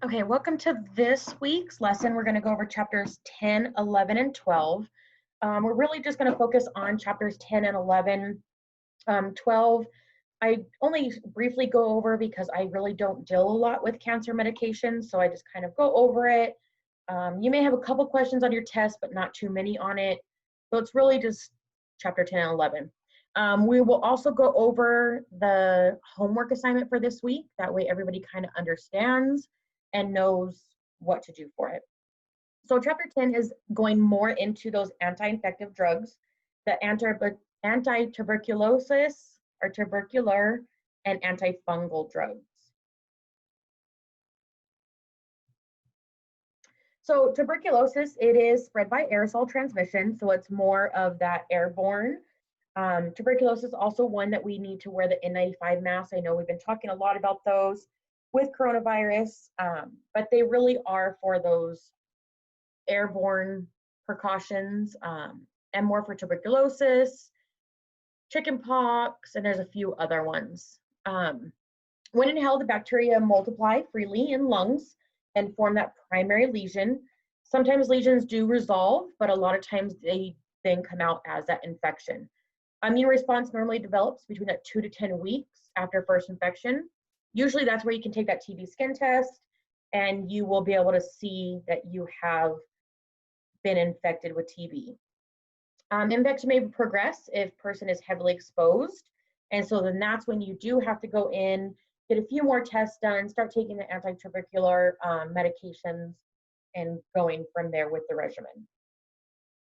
Okay, welcome to this week's lesson. We're going to go over chapters 10, 11, and 12. We're really just going to focus on chapters 10 and 11. 12, I only briefly go over because I really don't deal a lot with cancer medications, so I just kind of go over it. You may have a couple questions on your test, but not too many on it. So it's really just chapter 10 and 11. We will also go over the homework assignment for this week. That way everybody kind of understands and knows what to do for it. So chapter 10 is going more into those anti-infective drugs, the anti-tuberculosis or tubercular and antifungal drugs. So tuberculosis, it is spread by aerosol transmission, so it's more of that airborne. Tuberculosis is also one that we need to wear the N95 mask. I know we've been talking a lot about those with coronavirus, but they really are for those airborne precautions, and more for tuberculosis, chickenpox, and there's a few other ones. When inhaled, the bacteria multiply freely in lungs and form that primary lesion. Sometimes lesions do resolve, but a lot of times they then come out as that infection. Immune response normally develops between that 2 to 10 weeks after first infection. Usually that's where you can take that TB skin test and you will be able to see that you have been infected with TB. Infection may progress if person is heavily exposed. And so then that's when you do have to go in, get a few more tests done, start taking the anti-tubercular medications and going from there with the regimen.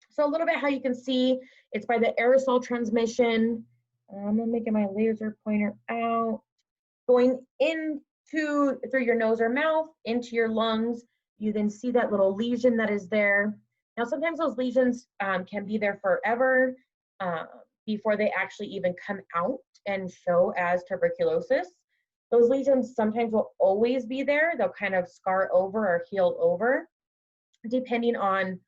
So a little bit how you can see, it's by the aerosol transmission. I'm making my laser pointer out. Going through your nose or mouth, into your lungs, you then see that little lesion that is there. Now, sometimes those lesions can be there forever before they actually even come out and show as tuberculosis. Those lesions sometimes will always be there. They'll kind of scar over or heal over, depending on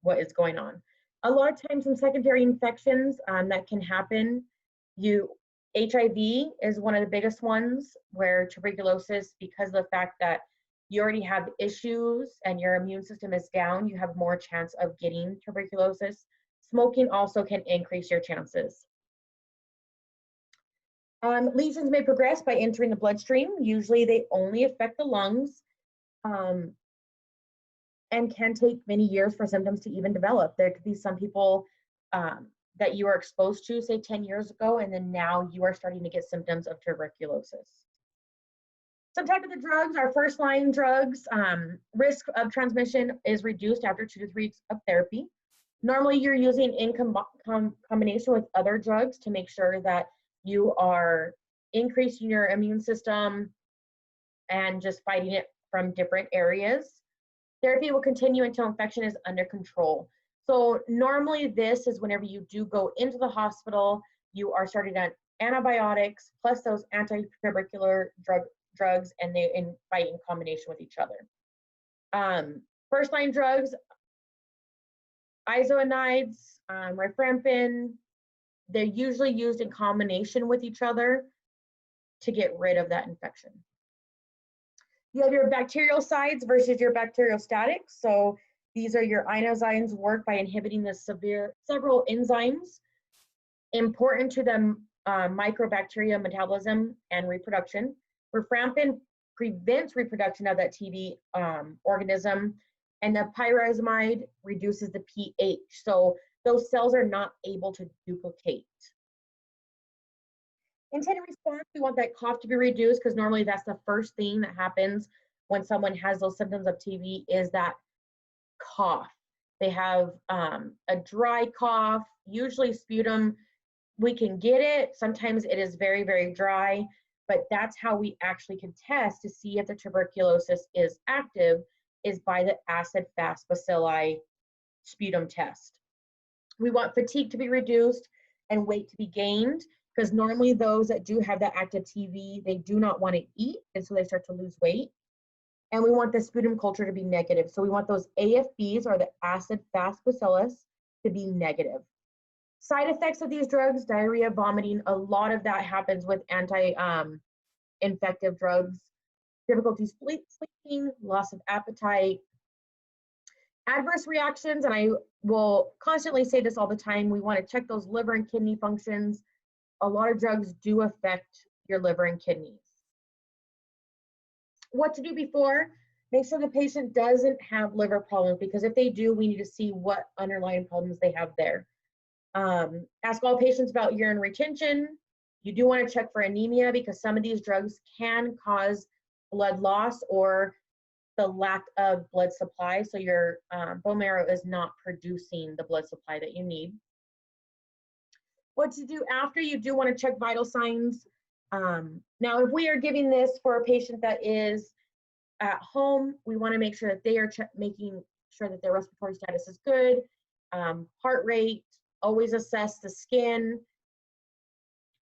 what is going on. A lot of times some secondary infections that can happen, HIV is one of the biggest ones where tuberculosis, because of the fact that you already have issues and your immune system is down, you have more chance of getting tuberculosis. Smoking also can increase your chances. Lesions may progress by entering the bloodstream. Usually they only affect the lungs and can take many years for symptoms to even develop. There could be some people that you were exposed to, say 10 years ago, and then now you are starting to get symptoms of tuberculosis. Some type of the drugs are first line drugs. Risk of transmission is reduced after 2 to 3 weeks of therapy. Normally you're using in combination with other drugs to make sure that you are increasing your immune system and just fighting it from different areas. Therapy will continue until infection is under control. So normally this is whenever you do go into the hospital, you are started on antibiotics plus those anti-tubercular drugs, and they fight in combination with each other. First line drugs, isoniazids, rifampin, they're usually used in combination with each other to get rid of that infection. You have your bacterial sides versus your bacteriostatics. So these are your inozymes work by inhibiting the several enzymes important to the microbacteria metabolism and reproduction. Rifampin prevents reproduction of that TB organism, and the pyrazimide reduces the pH. So those cells are not able to duplicate. Intended response, we want that cough to be reduced because normally that's the first thing that happens when someone has those symptoms of TB is that cough. They have a dry cough, usually sputum. We can get it. Sometimes it is very, very dry, but that's how we actually can test to see if the tuberculosis is active is by the acid-fast bacilli sputum test. We want fatigue to be reduced and weight to be gained because normally those that do have that active TB, they do not want to eat, and so they start to lose weight. And we want the sputum culture to be negative. So we want those AFBs, or the acid-fast bacillus, to be negative. Side effects of these drugs, diarrhea, vomiting, a lot of that happens with anti-infective drugs. difficulty sleeping, loss of appetite, adverse reactions, and I will constantly say this all the time, we want to check those liver and kidney functions. A lot of drugs do affect your liver and kidneys. What to do before? Make sure the patient doesn't have liver problems, because if they do, we need to see what underlying problems they have there. Ask all patients about urine retention. You do want to check for anemia, because some of these drugs can cause blood loss or the lack of blood supply. So your bone marrow is not producing the blood supply that you need. What to do after? You do want to check vital signs. Now, if we are giving this for a patient that is at home, we want to make sure that they are making sure that their respiratory status is good. Heart rate, always assess the skin,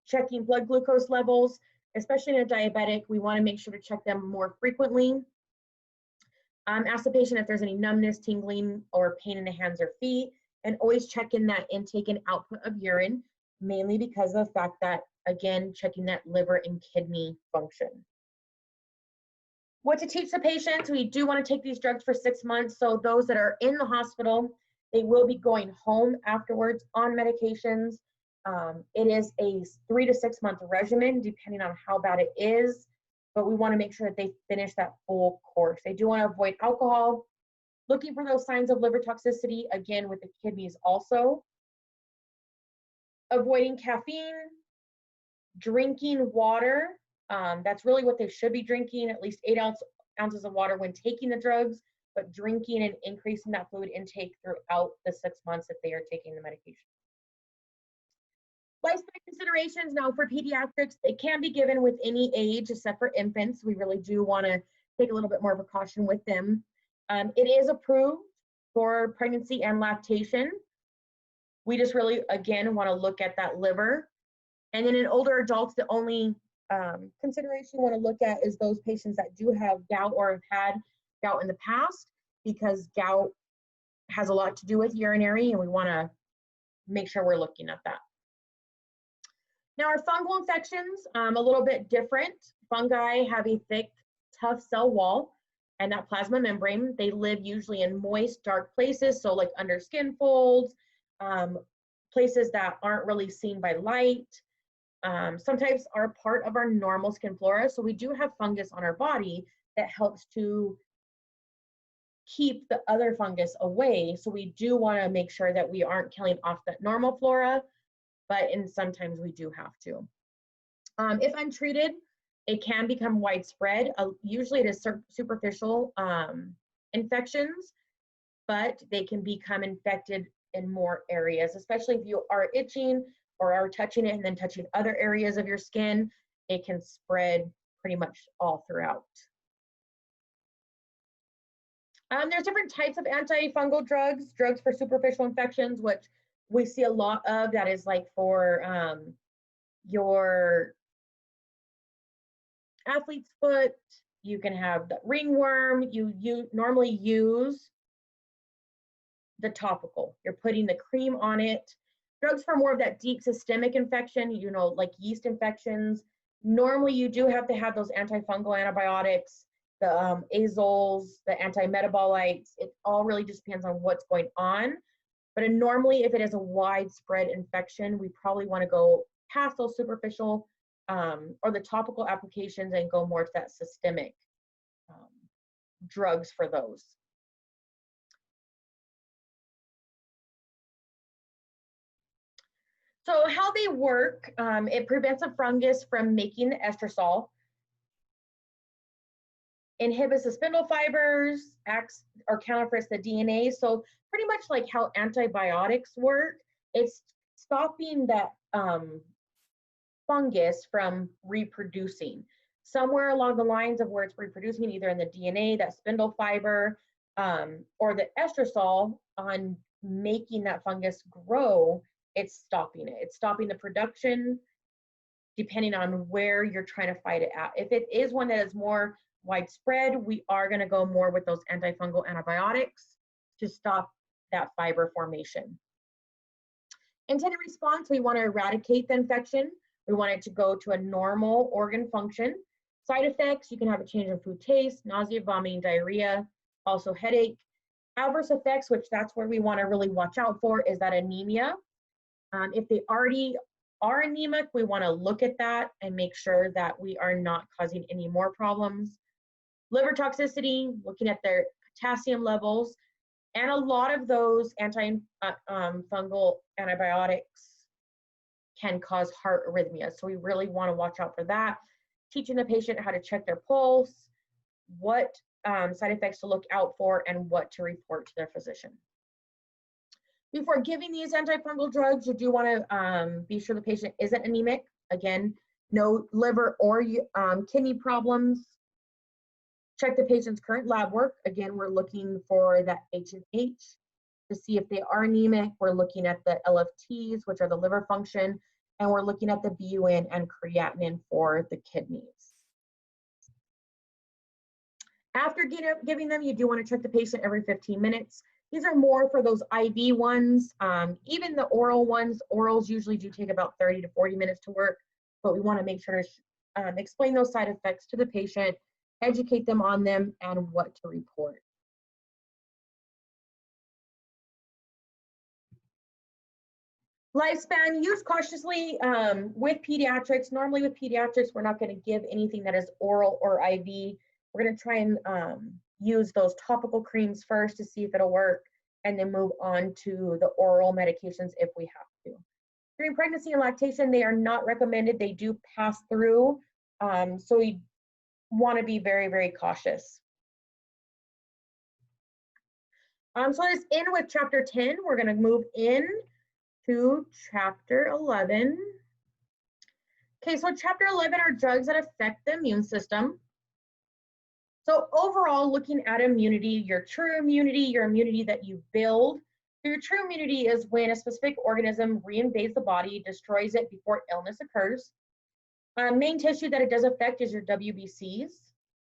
checking blood glucose levels, especially in a diabetic, we want to make sure to check them more frequently. Ask the patient if there's any numbness, tingling, or pain in the hands or feet, and always check in that intake and output of urine, mainly because of the fact that, again, checking that liver and kidney function. What to teach the patients? We do want to take these drugs for 6 months. So those that are in the hospital, they will be going home afterwards on medications. It is a 3 to 6 month regimen, depending on how bad it is, but we want to make sure that they finish that full course. They do want to avoid alcohol, looking for those signs of liver toxicity, again, with the kidneys also. Avoiding caffeine, drinking water. That's really what they should be drinking, at least 8 ounces of water when taking the drugs, but drinking and increasing that fluid intake throughout the 6 months that they are taking the medication. Lifespan considerations. Now for pediatrics, it can be given with any age except for infants. We really do want to take a little bit more precaution with them. It is approved for pregnancy and lactation. We just really, again, want to look at that liver. And then in older adults, the only consideration we want to look at is those patients that do have gout or have had gout in the past, because gout has a lot to do with urinary, and we want to make sure we're looking at that. Now, our fungal infections, a little bit different. Fungi have a thick, tough cell wall and that plasma membrane. They live usually in moist, dark places, so like under skin folds, places that aren't really seen by light. Sometimes are part of our normal skin flora, so we do have fungus on our body that helps to keep the other fungus away. So we do want to make sure that we aren't killing off that normal flora, but sometimes we do have to. If untreated, it can become widespread. Usually it is superficial infections, but they can become infected in more areas, especially if you are itching or are touching it and then touching other areas of your skin. It can spread pretty much all throughout. There's different types of antifungal drugs for superficial infections, which we see a lot of. That is like for your athlete's foot. You can have the ringworm. You normally use the topical. You're putting the cream on it. Drugs for more of that deep systemic infection, like yeast infections. Normally you do have to have those antifungal antibiotics, the azoles, the antimetabolites. It all really just depends on what's going on. But normally, if it is a widespread infection, we probably want to go past those superficial or the topical applications and go more to that systemic drugs for those. So how they work, it prevents a fungus from making the estrosol, inhibits the spindle fibers, acts or counterfeits the DNA. So pretty much like how antibiotics work, it's stopping that fungus from reproducing. Somewhere along the lines of where it's reproducing, either in the DNA, that spindle fiber, or the estrosol on making that fungus grow, it's stopping it. It's stopping the production depending on where you're trying to fight it at. If it is one that is more widespread, we are going to go more with those antifungal antibiotics to stop that fiber formation. Intended response, we want to eradicate the infection. We want it to go to a normal organ function. Side effects, you can have a change in food taste, nausea, vomiting, diarrhea, also headache. Adverse effects, which that's where we want to really watch out for, is that anemia. If they already are anemic, we want to look at that and make sure that we are not causing any more problems. Liver toxicity, looking at their potassium levels, and a lot of those anti-fungal antibiotics can cause heart arrhythmia. So we really want to watch out for that. Teaching the patient how to check their pulse, what side effects to look out for, and what to report to their physician. Before giving these antifungal drugs, you do want to be sure the patient isn't anemic. Again, no liver or kidney problems. Check the patient's current lab work. Again, we're looking for that H&H to see if they are anemic. We're looking at the LFTs, which are the liver function, and we're looking at the BUN and creatinine for the kidneys. After giving them, you do want to check the patient every 15 minutes. These are more for those IV ones. Even the oral ones, orals usually do take about 30 to 40 minutes to work, but we want to make sure to explain those side effects to the patient, educate them on them, and what to report. Lifespan, use cautiously with pediatrics. Normally with pediatrics, we're not going to give anything that is oral or IV. We're going to try and use those topical creams first to see if it'll work, and then move on to the oral medications if we have to. During pregnancy and lactation, they are not recommended. They do pass through, so we want to be very, very cautious. So let's end with chapter 10. We're going to move in to chapter 11. Okay, so chapter 11 are drugs that affect the immune system. So overall, looking at immunity, your true immunity, your immunity that you build. So your true immunity is when a specific organism reinvades the body, destroys it before illness occurs. Main tissue that it does affect is your WBCs.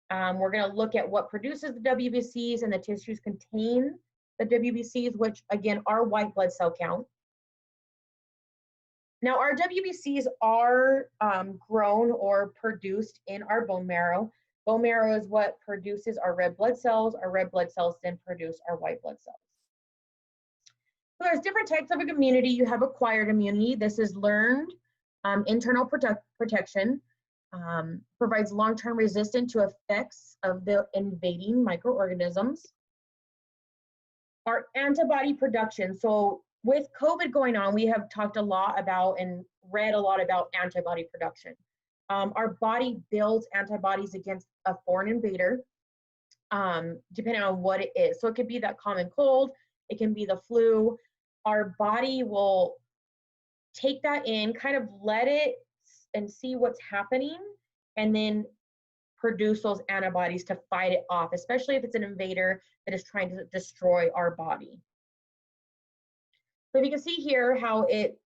We're going to look at what produces the WBCs, and the tissues contain the WBCs, which again are white blood cell count. Now our WBCs are grown or produced in our bone marrow. Bone marrow is what produces our red blood cells. Our red blood cells then produce our white blood cells. So there's different types of immunity. You have acquired immunity. This is learned internal protection. Provides long-term resistance to effects of the invading microorganisms. Our antibody production. So with COVID going on, we have talked a lot about and read a lot about antibody production. Our body builds antibodies against a foreign invader, depending on what it is. So it could be that common cold, it can be the flu. Our body will take that in, kind of let it and see what's happening, and then produce those antibodies to fight it off, especially if it's an invader that is trying to destroy our body. So you can see here how it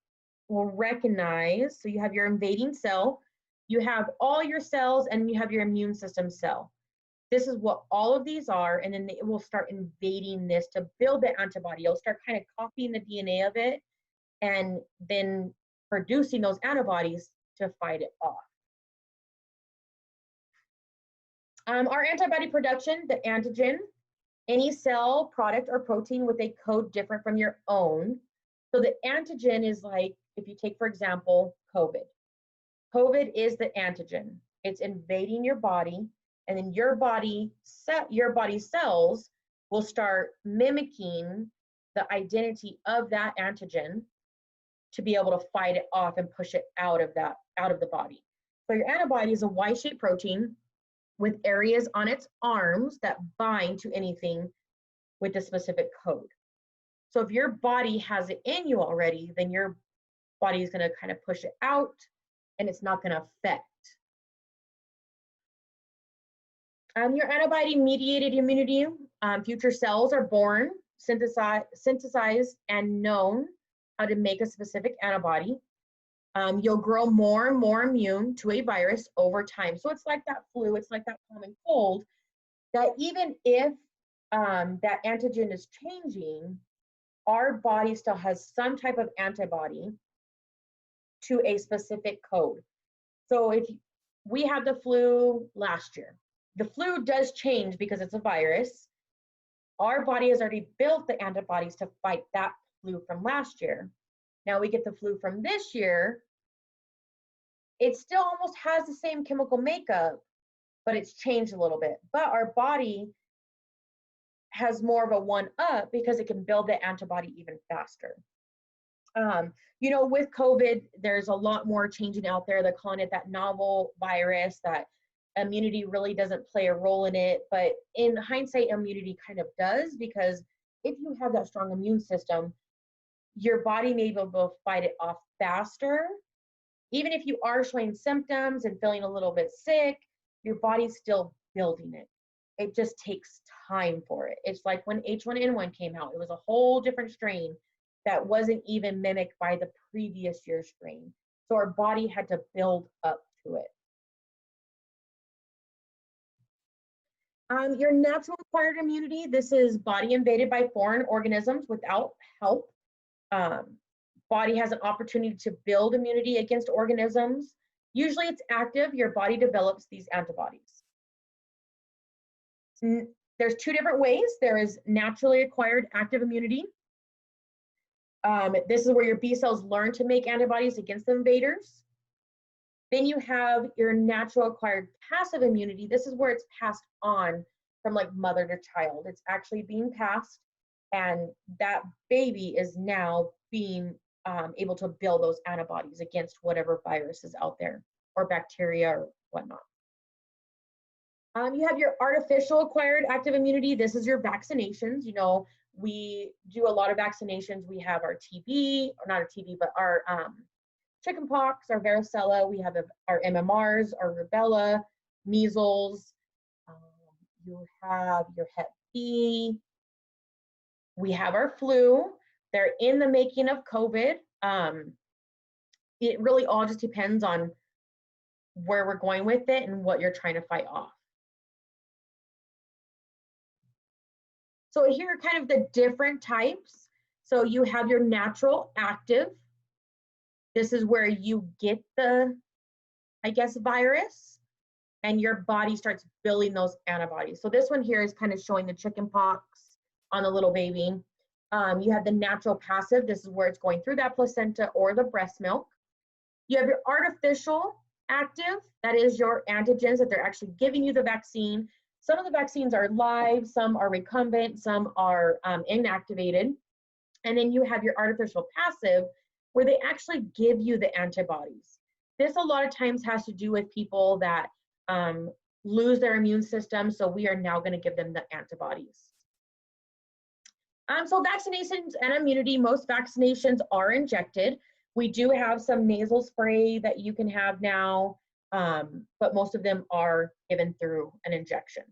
will recognize, so you have your invading cell, you have all your cells, and you have your immune system cell. This is what all of these are, and then it will start invading this to build the antibody. It'll start kind of copying the DNA of it, and then producing those antibodies to fight it off. Our antibody production, the antigen, any cell, product, or protein with a code different from your own. So the antigen is like, if you take, for example, COVID. COVID is the antigen. It's invading your body, and then your body cells will start mimicking the identity of that antigen to be able to fight it off and push it out of the body. So your antibody is a Y-shaped protein with areas on its arms that bind to anything with a specific code. So if your body has it in you already, then your body is going to kind of push it out, and it's not going to affect. Your antibody-mediated immunity, future cells are born, synthesized, and known how to make a specific antibody. You'll grow more and more immune to a virus over time. So it's like that flu, it's like that common cold, that even if that antigen is changing, our body still has some type of antibody to a specific code. So if we had the flu last year. The flu does change because it's a virus. Our body has already built the antibodies to fight that flu from last year. Now we get the flu from this year. It still almost has the same chemical makeup, but it's changed a little bit. But our body has more of a one up because it can build the antibody even faster. You know, with COVID, there's a lot more changing out there. They're calling it that novel virus, that immunity really doesn't play a role in it. But in hindsight, immunity kind of does, because if you have that strong immune system, your body may be able to fight it off faster. Even if you are showing symptoms and feeling a little bit sick, your body's still building it. It just takes time for it. It's like when H1N1 came out, it was a whole different strain that wasn't even mimicked by the previous year's strain. So our body had to build up to it. Your natural acquired immunity, this is body invaded by foreign organisms without help. Body has an opportunity to build immunity against organisms. Usually it's active, your body develops these antibodies. There's two different ways. There is naturally acquired active immunity. This is where your B cells learn to make antibodies against the invaders. Then you have your natural acquired passive immunity. This is where it's passed on from like mother to child. It's actually being passed, and that baby is now being able to build those antibodies against whatever virus is out there or bacteria or whatnot. You have your artificial acquired active immunity. This is your vaccinations. You know, we do a lot of vaccinations. We have our TB, or not our TB, but our chickenpox, our varicella. We have our MMRs, our rubella, measles. You have your Hep B. We have our flu. They're in the making of COVID. It really all just depends on where we're going with it and what you're trying to fight off. So here are kind of the different types. So you have your natural active. This is where you get the, I guess, virus, and your body starts building those antibodies. So this one here is kind of showing the chicken pox on the little baby. You have the natural passive. This is where it's going through that placenta or the breast milk. You have your artificial active. That is your antigens that they're actually giving you the vaccine. Some of the vaccines are live, some are recumbent, some are inactivated. And then you have your artificial passive, where they actually give you the antibodies. This a lot of times has to do with people that lose their immune system, so we are now going to give them the antibodies. So vaccinations and immunity, most vaccinations are injected. We do have some nasal spray that you can have now, but most of them are given through an injection.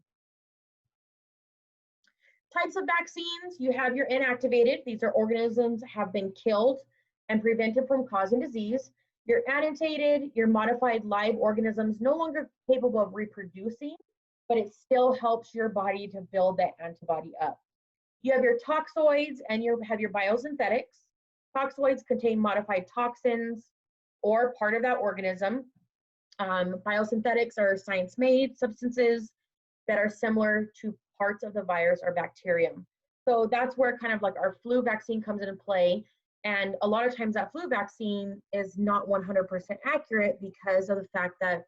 Types of vaccines, you have your inactivated. These are organisms have been killed and prevented from causing disease. Your annotated, your modified live organisms, no longer capable of reproducing, but it still helps your body to build that antibody up. You have your toxoids and you have your biosynthetics. Toxoids contain modified toxins or part of that organism. Biosynthetics are science-made substances that are similar to parts of the virus or bacterium. So that's where kind of like our flu vaccine comes into play. And a lot of times that flu vaccine is not 100% accurate because of the fact that,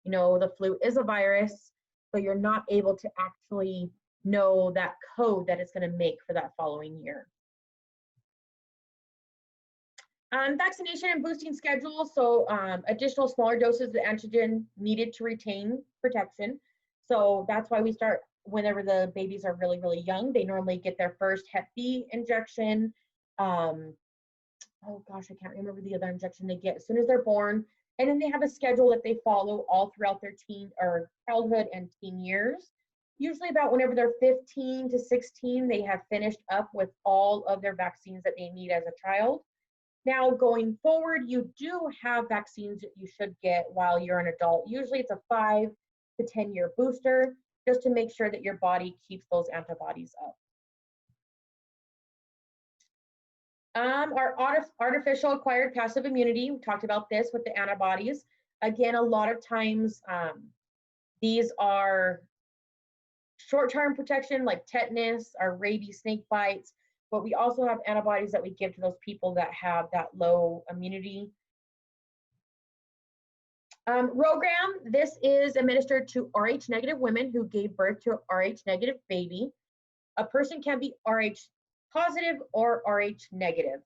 you know, the flu is a virus, so you're not able to actually know that code that it's going to make for that following year. Vaccination and boosting schedule. So additional smaller doses of the antigen needed to retain protection. So that's why we start whenever the babies are really, really young. They normally get their first Hep B injection. Oh gosh, I can't remember the other injection they get as soon as they're born. And then they have a schedule that they follow all throughout their teen or childhood and teen years. Usually about whenever they're 15 to 16, they have finished up with all of their vaccines that they need as a child. Now going forward, you do have vaccines that you should get while you're an adult. Usually it's a 5 to 10 year booster, just to make sure that your body keeps those antibodies up. Our artificial acquired passive immunity, we talked about this with the antibodies. Again, a lot of times these are short-term protection like tetanus or rabies, snake bites, but we also have antibodies that we give to those people that have that low immunity. Rogram, this is administered to Rh negative women who gave birth to a Rh negative baby. A person can be Rh positive or Rh negative.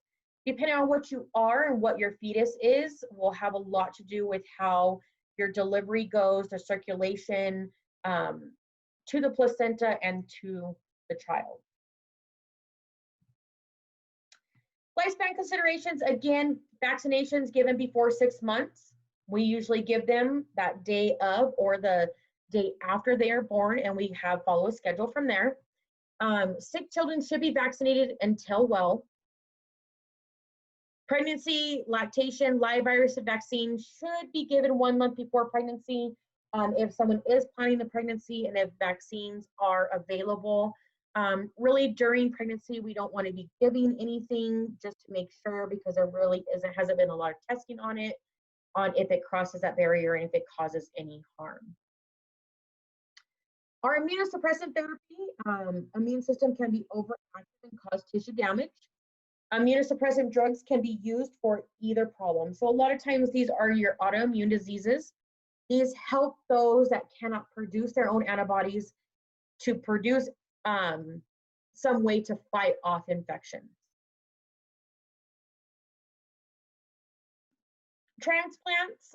Depending on what you are and what your fetus is, will have a lot to do with how your delivery goes, the circulation to the placenta and to the child. Lifespan considerations, again, vaccinations given before 6 months. We usually give them that day of or the day after they are born, and we follow a schedule from there. Sick children should be vaccinated until well. Pregnancy, lactation, live virus vaccine should be given 1 month before pregnancy. If someone is planning the pregnancy and if vaccines are available. Really during pregnancy, we don't want to be giving anything just to make sure, because there really hasn't been a lot of testing on it, on if it crosses that barrier and if it causes any harm. Our immunosuppressant therapy, immune system can be overactive and cause tissue damage. Immunosuppressant drugs can be used for either problem. So a lot of times these are your autoimmune diseases. These help those that cannot produce their own antibodies to produce some way to fight off infections. Transplants,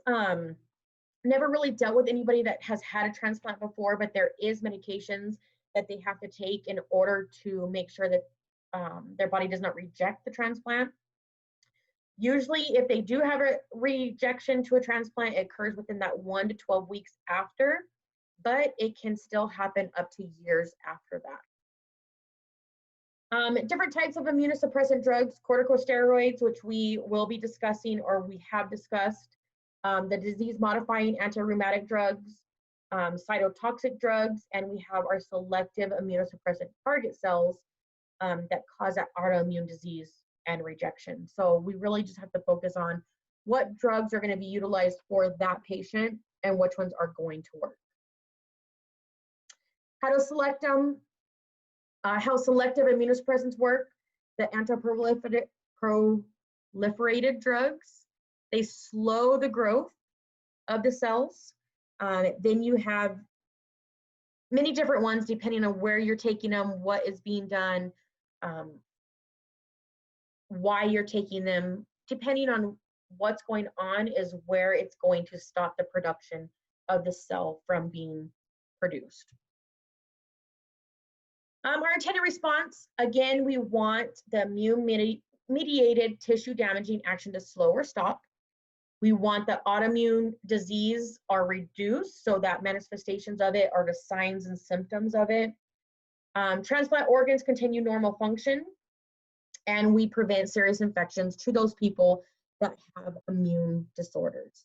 never really dealt with anybody that has had a transplant before, but there is medications that they have to take in order to make sure that their body does not reject the transplant. Usually, if they do have a rejection to a transplant, it occurs within that 1 to 12 weeks after, but it can still happen up to years after that. Different types of immunosuppressant drugs, corticosteroids, which we will be discussing or we have discussed, the disease-modifying anti-rheumatic drugs, cytotoxic drugs, and we have our selective immunosuppressant target cells that cause that autoimmune disease and rejection. So we really just have to focus on what drugs are going to be utilized for that patient and which ones are going to work. How to select them, how selective immunosuppressants work, the anti-proliferated drugs, they slow the growth of the cells. Then you have many different ones depending on where you're taking them, what is being done, why you're taking them. Depending on what's going on is where it's going to stop the production of the cell from being produced. Our intended response, again, we want the immune-mediated tissue damaging action to slow or stop. We want the autoimmune disease are reduced so that manifestations of it are the signs and symptoms of it. Transplant organs continue normal function, and we prevent serious infections to those people that have immune disorders.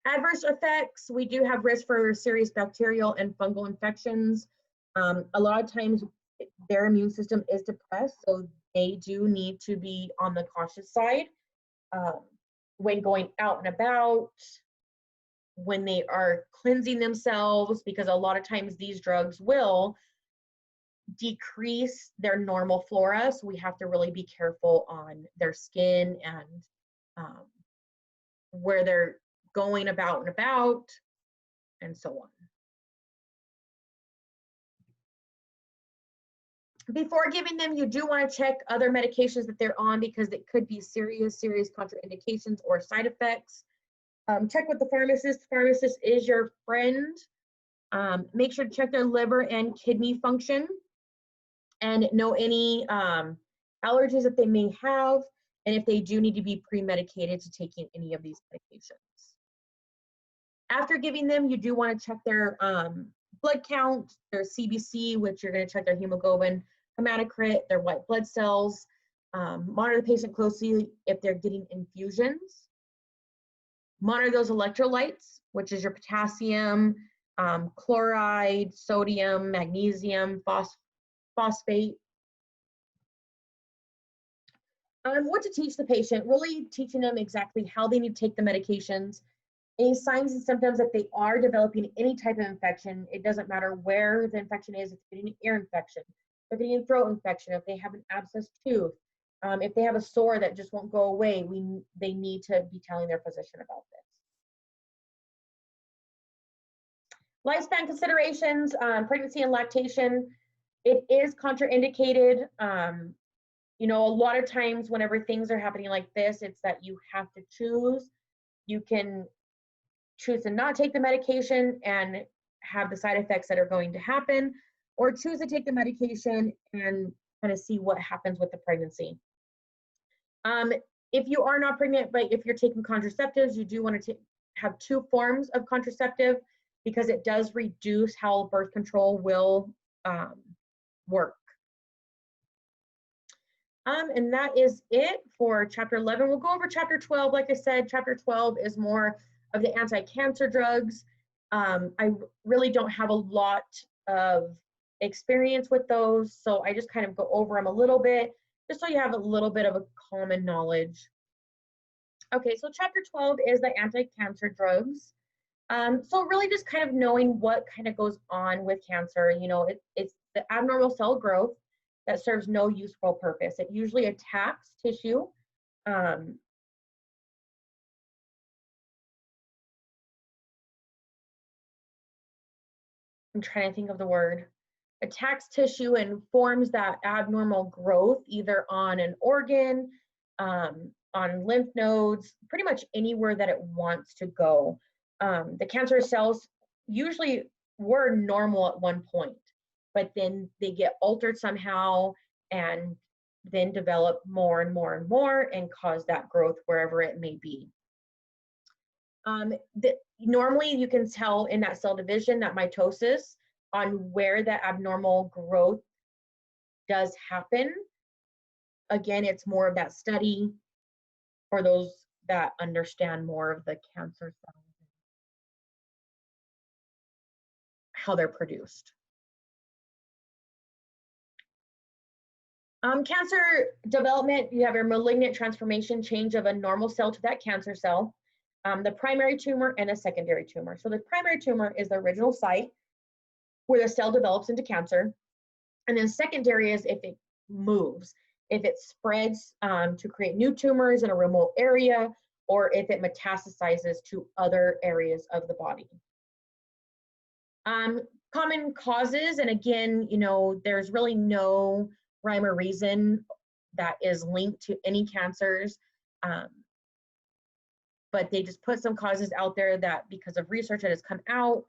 Adverse effects, we do have risk for serious bacterial and fungal infections. A lot of times their immune system is depressed, so they do need to be on the cautious side when going out and about, when they are cleansing themselves, because a lot of times these drugs will decrease their normal flora, so we have to really be careful on their skin and where they're going about and so on. Before giving them, you do want to check other medications that they're on, because it could be serious contraindications or side effects. Check with the pharmacist. Pharmacist is your friend. Make sure to check their liver and kidney function and know any allergies that they may have, and if they do need to be pre-medicated to taking any of these medications. After giving them, you do want to check their blood count, their CBC, which you're going to check their hemoglobin, hematocrit, their white blood cells. Monitor the patient closely if they're getting infusions. Monitor those electrolytes, which is your potassium, chloride, sodium, magnesium, phosphate. What to teach the patient, really teaching them exactly how they need to take the medications, any signs and symptoms that they are developing any type of infection. It doesn't matter where the infection is, if it's getting an ear infection, if they're getting a throat infection, if they have an abscessed tooth, if they have a sore that just won't go away, they need to be telling their physician about this. Lifespan considerations, pregnancy and lactation, it is contraindicated. You know, a lot of times whenever things are happening like this, it's that you have to choose. You can choose to not take the medication and have the side effects that are going to happen, or choose to take the medication and kind of see what happens with the pregnancy. If you are not pregnant, but if you're taking contraceptives, you do want to have 2 forms of contraceptive, because it does reduce how birth control will work. And that is it for chapter 11. We'll go over chapter 12. Like I said, chapter 12 is more of the anti-cancer drugs. I really don't have a lot of experience with those, so I just kind of go over them a little bit, just so you have a little bit of a common knowledge. Okay, so chapter 12 is the anti-cancer drugs. So really just kind of knowing what kind of goes on with cancer. You know, it's the abnormal cell growth that serves no useful purpose. It usually attacks tissue. I'm trying to think of the word. Attacks tissue and forms that abnormal growth either on an organ, on lymph nodes, pretty much anywhere that it wants to go. The cancerous cells usually were normal at one point, but then they get altered somehow and then develop more and more and more and cause that growth wherever it may be. Normally you can tell in that cell division, that mitosis, on where that abnormal growth does happen. Again, it's more of that study for those that understand more of the cancer cells, how they're produced. Cancer development, you have your malignant transformation, change of a normal cell to that cancer cell, the primary tumor and a secondary tumor. So the primary tumor is the original site where the cell develops into cancer. And then secondary is if it moves, if it spreads to create new tumors in a remote area, or if it metastasizes to other areas of the body. Common causes, and again, you know, there's really no rhyme or reason that is linked to any cancers, but they just put some causes out there that because of research that has come out,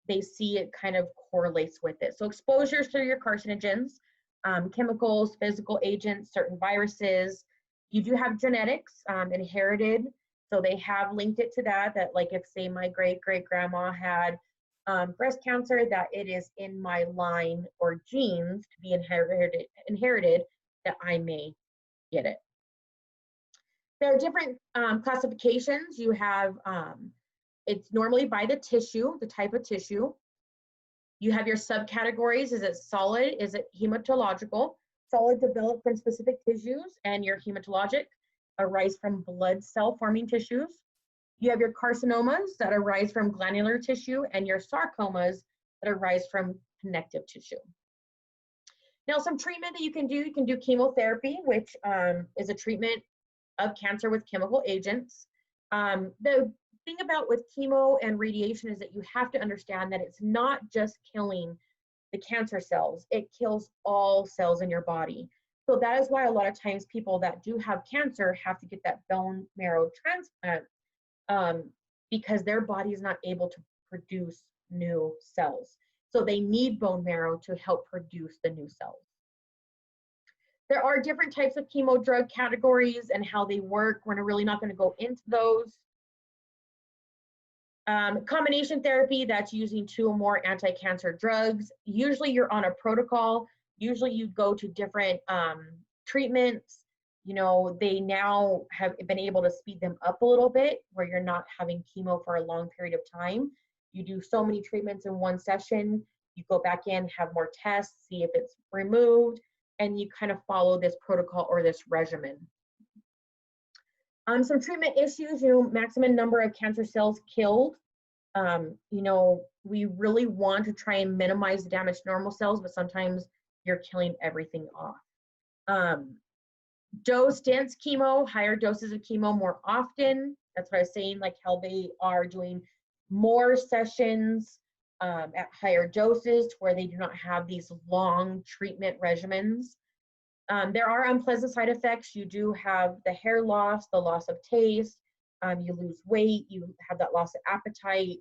they see it kind of correlates with it. So exposures to your carcinogens, chemicals, physical agents, certain viruses. You do have genetics, inherited, so they have linked it to that, like if say my great-great-grandma had breast cancer, that it is in my line or genes to be inherited that I may get it. There are different classifications. You have, it's normally by the tissue, the type of tissue. You have your subcategories. Is it solid? Is it hematological? Solid develop from specific tissues, and your hematologic arise from blood cell forming tissues. You have your carcinomas that arise from glandular tissue, and your sarcomas that arise from connective tissue. Now, some treatment that you can do chemotherapy, which is a treatment of cancer with chemical agents. The thing about with chemo and radiation is that you have to understand that it's not just killing the cancer cells, it kills all cells in your body. So that is why a lot of times people that do have cancer have to get that bone marrow transplant, because their body is not able to produce new cells. So they need bone marrow to help produce the new cells. There are different types of chemo drug categories and how they work. We're really not going to go into those. Combination therapy, that's using 2 or more anti-cancer drugs. Usually you're on a protocol. Usually you go to different treatments. You know, they now have been able to speed them up a little bit where you're not having chemo for a long period of time. You do so many treatments in one session. You go back in, have more tests, see if it's removed, and you kind of follow this protocol or this regimen. Some treatment issues, maximum number of cancer cells killed. We really want to try and minimize the damage to normal cells, but sometimes you're killing everything off. Dose dense chemo, higher doses of chemo more often. That's what I was saying, like how they are doing more sessions at higher doses where they do not have these long treatment regimens. There are unpleasant side effects. You do have the hair loss, the loss of taste, you lose weight, you have that loss of appetite.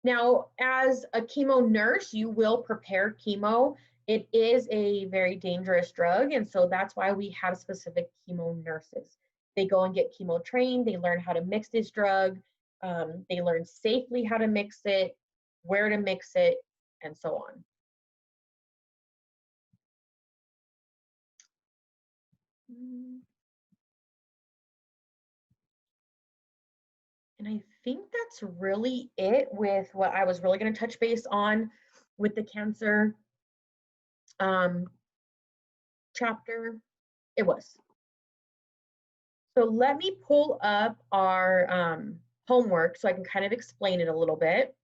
Now, as a chemo nurse, you will prepare chemo. It is a very dangerous drug, and so that's why we have specific chemo nurses. They go and get chemo trained, they learn how to mix this drug, they learn safely how to mix it, where to mix it, and so on. And I think that's really it with what I was really going to touch base on with the cancer chapter. It was. So let me pull up our homework so I can kind of explain it a little bit.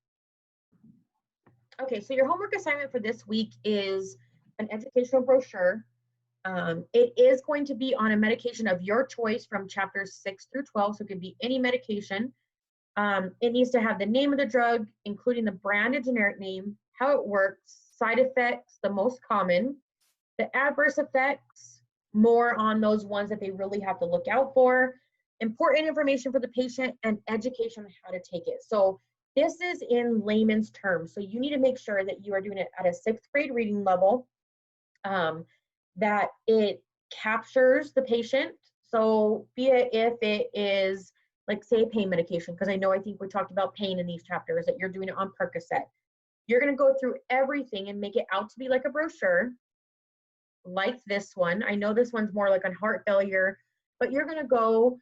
Okay, so your homework assignment for this week is an educational brochure. It is going to be on a medication of your choice from chapters 6 through 12, so it could be any medication. It needs to have the name of the drug, including the brand and generic name, how it works, side effects, the most common, the adverse effects, more on those ones that they really have to look out for, important information for the patient, and education on how to take it. So this is in layman's terms. So you need to make sure that you are doing it at a 6th grade reading level, that it captures the patient. So be it if it is, like say pain medication, because I think we talked about pain in these chapters, that you're doing it on Percocet. You're going to go through everything and make it out to be like a brochure, like this one. I know this one's more like on heart failure, but you're going to go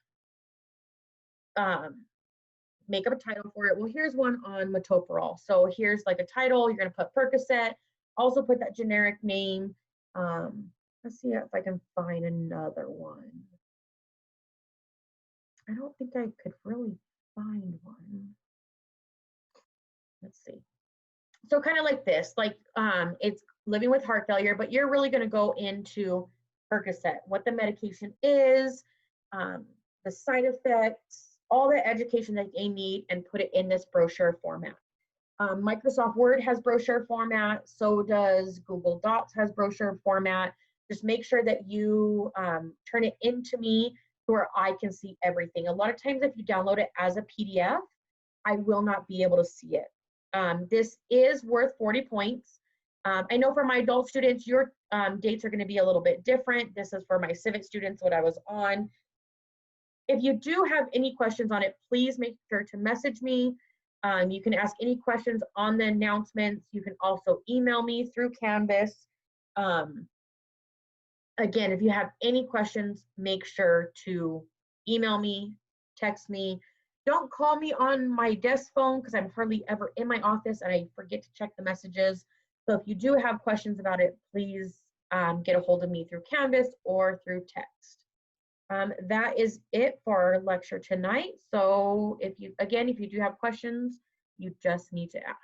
make up a title for it. Well, here's one on metoprolol. So here's like a title. You're going to put Percocet, also put that generic name. Let's see if I can find another one. I don't think I could really find one. Let's see. So kind of like this, like it's living with heart failure, but you're really going to go into Percocet, what the medication is, the side effects, all the education that they need, and put it in this brochure format. Microsoft Word has brochure format, so does Google Docs has brochure format. Just make sure that you turn it into me where I can see everything. A lot of times if you download it as a PDF, I will not be able to see it. This is worth 40 points. I know for my adult students, your dates are going to be a little bit different. This is for my civic students, what I was on. If you do have any questions on it, please make sure to message me. You can ask any questions on the announcements. You can also email me through Canvas. Again, if you have any questions, make sure to email me, text me. Don't call me on my desk phone because I'm hardly ever in my office and I forget to check the messages. So if you do have questions about it, please get a hold of me through Canvas or through text. That is it for our lecture tonight. So if you do have questions, you just need to ask.